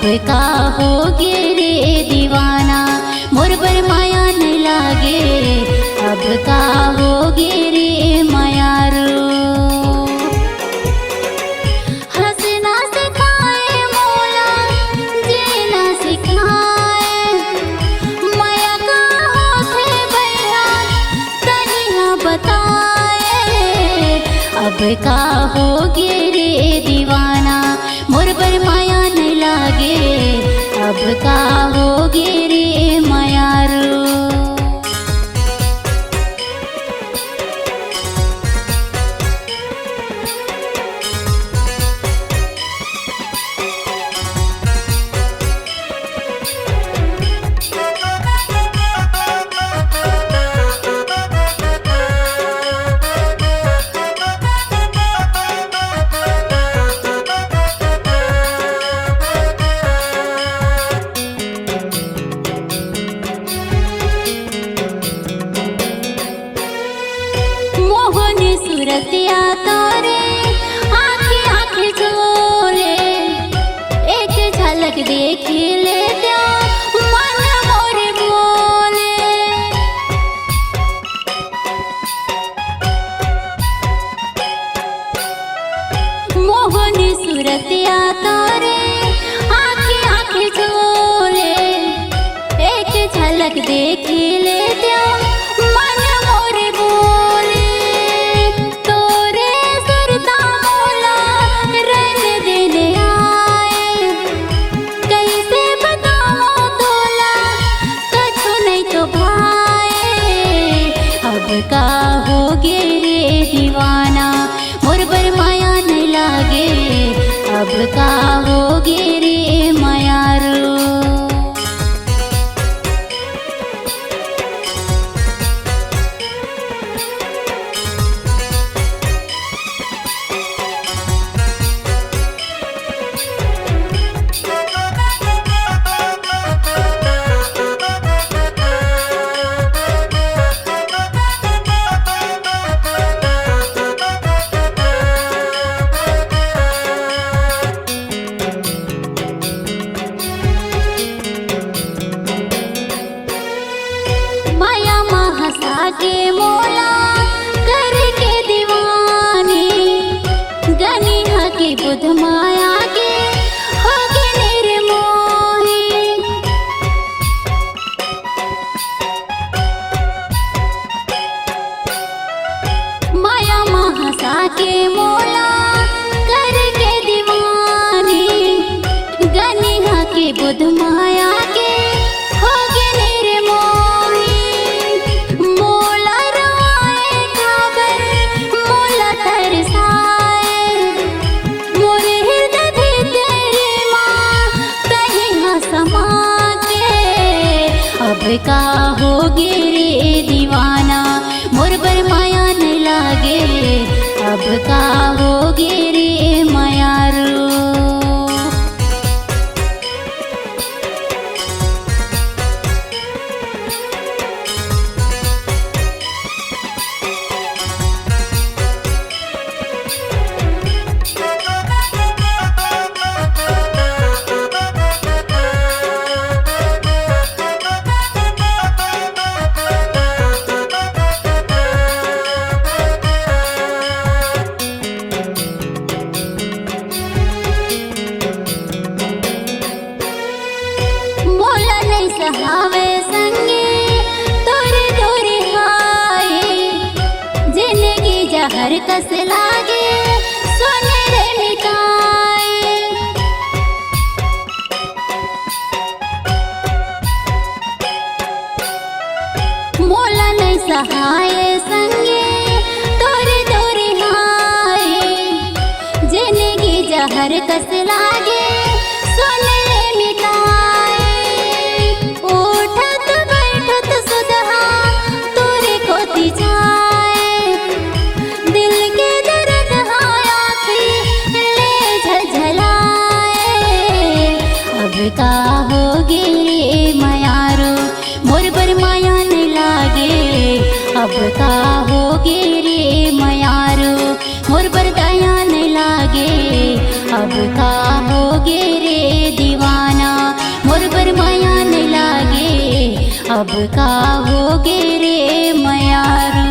का होगे रे दीवाना, मोर पर माया नहीं लागे, अब का होगे रे मायारो। हंसना सिखाए मोला, जीना सिखाए, माया का होथे भैया तनिहा बताए। अब का होगे रे दीवाना, मोर पर माया नहीं लागे, अब का होगे रे मायारो। सूरतिया तोरे आँखें आँखें झोले, एक झलक देख ले क्या मन मोरे बोले। मोहनी सूरतिया तोरे आँखें आँखें झोले, एक झलक देख ले क्या मन मोरे बोले। का होगे रे दीवाना, मोर पर माया नहीं लागे, अब का होगे रे मायारो। के मोला करके दीवानी, गनिहा के बुध माया के होगे निर्मोही। माया महासा के मोला करके दीवानी, गनिहा के बुध माया के होगे निर्मोही। अब का होगे रे दीवाना, मोर पर माया नहीं लागे, अब का होगे रे मायारो। सहावे संगे तोरे तोरे हाय, जिंदगी जहर कस लागे सोने रे मिटाए। मोला नहीं सहाय संगे तोरे तोरे हाय, जिंदगी जहर कस लागे सोने रे मिटाए। दिल के दर्द हाया थी ले झलझलाए, अब का होगे रे मायारो, मोर पर माया नहीं लागे, अब का होगे रे मायारो, मोर पर दया नहीं लागे, अब का होगे रे दीवाना। अब का होगे रे मयारो।